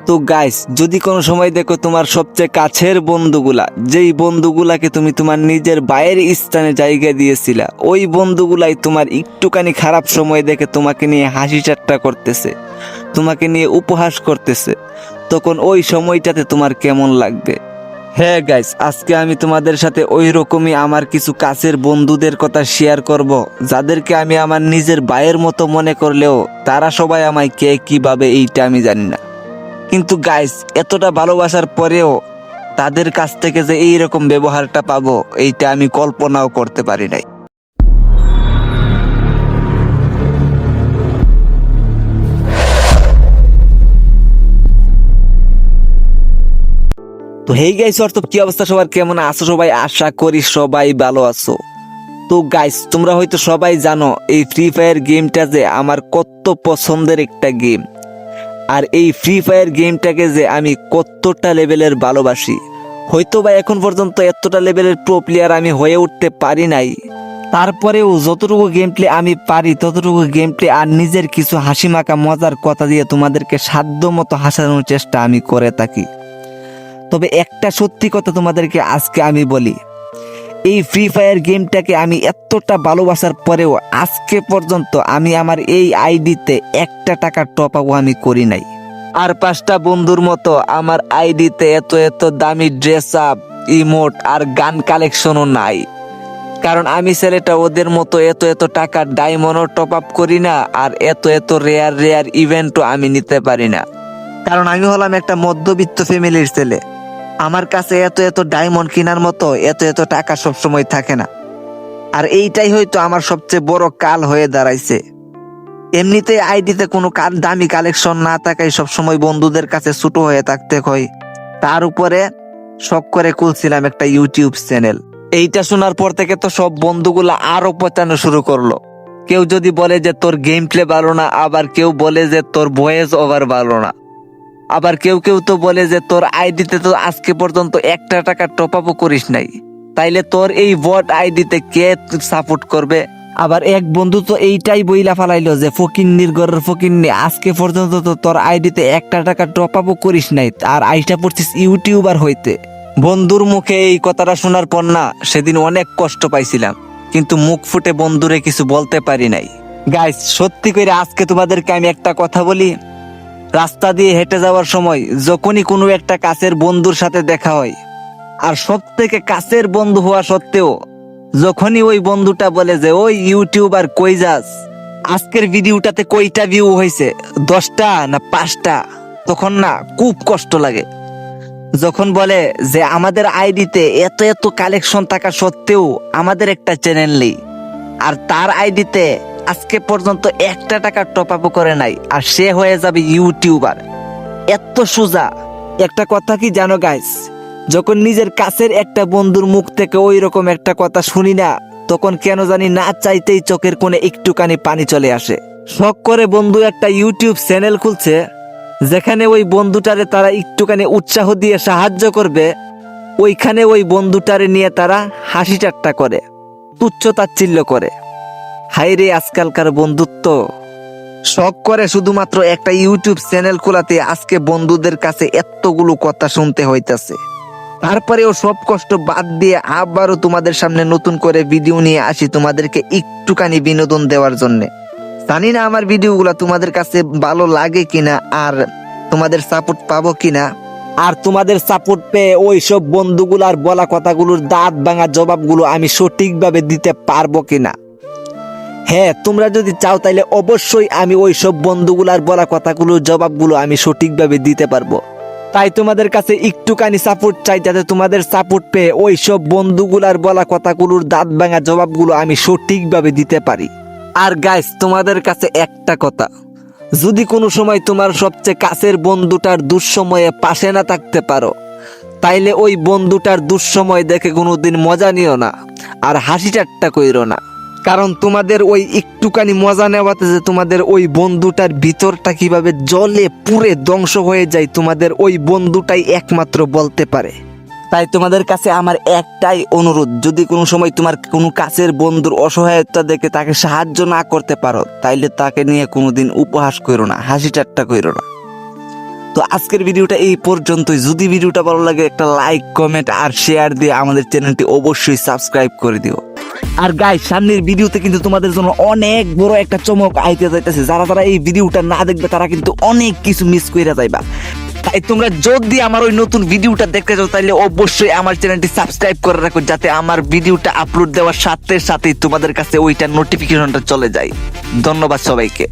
তো গাইস, যদি কোনো সময় দেখো তোমার সবচেয়ে কাছের বন্ধুগুলা, যেই বন্ধুগুলাকে তুমি তোমার নিজের বাইরের স্থানে জায়গা দিয়েছিলা, ওই বন্ধুগুলাই তোমার একটুখানি খারাপ সময় দেখে তোমাকে নিয়ে হাসি ঠাট্টা করতেছে, তোমাকে নিয়ে উপহাস করতেছে, তখন ওই সময়টাতে তোমার কেমন লাগবে? হ্যাঁ গাইস, আজকে আমি তোমাদের সাথে ওই রকমই আমার কিছু কাছের বন্ধুদের কথা শেয়ার করব, যাদেরকে আমি আমার নিজের ভাইয়ের মতো মনে করলেও তারা সবাই আমায় কে কিভাবে এইটা আমি জানি না। কিন্তু গাইস, এতটা ভালোবাসার পরেও তাদের কাছ থেকে যে এই রকম ব্যবহারটা পাবো, এইটা আমি কল্পনাও করতে পারি নাই। তো হেই গাইস, অর্থ কি অবস্থা সবার, কেমন আছো সবাই? আশা করি সবাই ভালো আছো। তো গাইস, তোমরা হয়তো সবাই জানো এই ফ্রি ফায়ার গেমটা যে আমার কত পছন্দের একটা গেম, আর এই ফ্রি ফায়ার গেমটাকে যে আমি কতটা লেভেলের ভালোবাসি। হয়তো বা এখন পর্যন্ত এতটা লেভেলের প্রো প্লেয়ার আমি হয়ে উঠতে পারি নাই, তারপরেও যতটুকু গেম প্লে আমি পারি ততটুকু গেম প্লে আর নিজের কিছু হাসি মাখা মজার কথা দিয়ে তোমাদেরকে সাধ্য মতো হাসানোর চেষ্টা আমি করে থাকি। তবে একটা সত্যি কথা তোমাদেরকে আজকে আমি বলি, এই ফ্রি ফায়ার গেমটাকে আমি এতটা ভালোবাসার পরেও আজকে পর্যন্ত আমি আমার এই আইডিতে একটা টাকা টপ আপ আমি করি নাই। আর 5টা বন্ধুর মতো আমার আইডিতে এত এত দামি ড্রেস আপ, ইমোট আর গান কালেকশনও নাই, কারণ আমি ছেলেটা ওদের মতো এত এত টাকা ডায়মন্ডও টপ আপ করি না, আর এত এত রেয়ার রেয়ার ইভেন্টও আমি নিতে পারি না, কারণ আমি হলাম একটা মধ্যবিত্ত ফ্যামিলির ছেলে। আমার কাছে এত এত ডায়মন্ড কেনার মতো এত এত টাকা সবসময় থাকে না, আর এইটাই হয়তো আমার সবচেয়ে বড় কাল হয়ে দাঁড়াইছে। এমনিতে আইডিতে কোনো দামি কালেকশন না থাকায় সবসময় বন্ধুদের কাছে ছোট হয়ে থাকতে হয়, তার উপরে শখ করে খুলছিলাম একটা ইউটিউব চ্যানেল। এইটা শোনার পর থেকে তো সব বন্ধুগুলা আরো পচানো শুরু করলো। কেউ যদি বলে যে তোর গেম প্লে ভালো না, আবার কেউ বলে যে তোর ভয়েস ওভার ভালো না, আবার কেউ কেউ তো বলে যে তোর আইডিতে তো আজকে পর্যন্ত একটা টাকা টপ আপও করিস নাই, তাইলে তোর এই বট আইডিতে কে সাপোর্ট করবে? আবার এক বন্ধু তো এইটাই বইলা ফালাইলো যে ফকিন্নির ঘরের ফকিন্নি, আজকে পর্যন্ত তো তোর আইডিতে একটা টাকা টপ আপও করিস নাই, আর আইটা পড়ছিস ইউটিউবার হইতে। বন্ধুর মুখে এই কথাটা শোনার পর না, সেদিন অনেক কষ্ট পাইছিলাম, কিন্তু মুখ ফুটে বন্ধুরে কিছু বলতে পারি নাই। গাইস, সত্যি করে আজকে তোমাদেরকে আমি একটা কথা বলি, রাস্তা দিয়ে হেঁটে যাওয়ার সময় যখনই কোনো একটা কাছের বন্ধুর সাথে দেখা হয়, আর সব থেকে কাছের বন্ধু হওয়া সত্ত্বেও যখনই ওই বন্ধুটা বলে যে ওই ইউটিউবার কই যাস, আজকের ভিডিওটাতে কয়টা ভিউ হয়েছে, 10টা না 5টা, তখন না খুব কষ্ট লাগে। যখন বলে যে আমাদের আইডিতে এত এত কালেকশন থাকা সত্ত্বেও আমাদের একটা চ্যানেল নেই, আর তার আইডিতে আজকে পর্যন্ত একটা টাকা টপ আপ করে নাই, আর সে হয়ে যাবে ইউটিউবার। এত সোজা একটা কথা কি জানো গাইস, যখন নিজের কাছের একটা বন্ধুর মুখ থেকে ওই রকম একটা কথা শুনি না, তখন কেন জানি না চাইতেই চোখের কোণে একটুখানি পানি চলে আসে। শখ করে বন্ধু একটা ইউটিউব চ্যানেল খুলছে, যেখানে ওই বন্ধুটারে তারা একটুখানি উৎসাহ দিয়ে সাহায্য করবে, ওইখানে ওই বন্ধুটারে নিয়ে তারা হাসি ঠাট্টা করে, তুচ্ছ তাচ্ছিল্য করে। হাই রে আজকালকার বন্ধুত্ব! শখ করে শুধুমাত্র একটা ইউটিউব চ্যানেল খোলাতে আজকে বন্ধুদের কাছে এতগুলো কথা শুনতে হইতাছে, তারপরেও সব কষ্ট বাদ দিয়ে আবারও তোমাদের সামনে নতুন করে ভিডিও নিয়ে আসি, তোমাদেরকে একটুখানি বিনোদন দেওয়ার জন্য। জানি না আমার ভিডিওগুলো তোমাদের কাছে ভালো লাগে কিনা, আর তোমাদের সাপোর্ট পাবো কিনা, আর তোমাদের সাপোর্ট পেয়ে ওই সব বন্ধুগুলার বলা কথাগুলোর দাঁত ভাঙা জবাবগুলো আমি সঠিকভাবে দিতে পারবো কিনা। হ্যাঁ, তোমরা যদি চাও তাইলে অবশ্যই আমি ওই সব বন্ধুগুলার বলা কথাগুলোর জবাবগুলো আমি সঠিকভাবে দিতে পারবো। তাই তোমাদের কাছে একটুখানি সাপোর্ট চাই, যাতে তোমাদের সাপোর্ট পেয়ে ওই সব বন্ধুগুলার বলা কথাগুলোর দাঁত ভাঙা জবাবগুলো আমি সঠিকভাবে দিতে পারি। আর গাইস, তোমাদের কাছে একটা কথা, যদি কোনো সময় তোমার সবচেয়ে কাছের বন্ধুটার দুঃসময়ে পাশে না থাকতে পারো, তাইলে ওই বন্ধুটার দুঃসময় দেখে কোনোদিন মজা নিও না, আর হাসি ঠাট্টা কইরো না, কারণ তোমাদের ওই একটুখানি মজা নেওয়াতে যে তোমাদের ওই বন্ধুটার ভিতরটা কিভাবে জ্বলে পুড়ে ধ্বংস হয়ে যায়, তোমাদের ওই বন্ধুটাই একমাত্র বলতে পারে। তাই তোমাদের কাছে আমার একটাই অনুরোধ, যদি কোনো সময় তোমার কোনো কাছের বন্ধুর অসহায়তা দেখে তাকে সাহায্য না করতে পারো, তাইলে তাকে নিয়ে কোনোদিন উপহাস করো না, হাসি ঠাট্টা করো না। তো তো আজকের ভিডিওটা এই পর্যন্তই। যদি ভিডিওটা ভালো লাগে একটা লাইক কমেন্ট আর শেয়ার দিয়ে আমাদের চ্যানেলটি অবশ্যই সাবস্ক্রাইব করে দিও। আর গাইস, সামনের ভিডিওতে কিন্তু তোমাদের জন্য অনেক বড় একটা চমক আইতে যাইতেছে। যারা যারা এই ভিডিওটা না দেখবে তারা কিন্তু অনেক কিছু মিস কইরা যাইবা। তাই তোমরা যদি আমার ওই নতুন ভিডিওটা দেখতে চাও তাহলে অবশ্যই আমার চ্যানেলটি সাবস্ক্রাইব করে রাখো, যাতে আমার ভিডিওটা আপলোড দেওয়ার সাথে সাথেই তোমাদের কাছে ওইটা নোটিফিকেশনটা চলে যায়। ধন্যবাদ সবাইকে।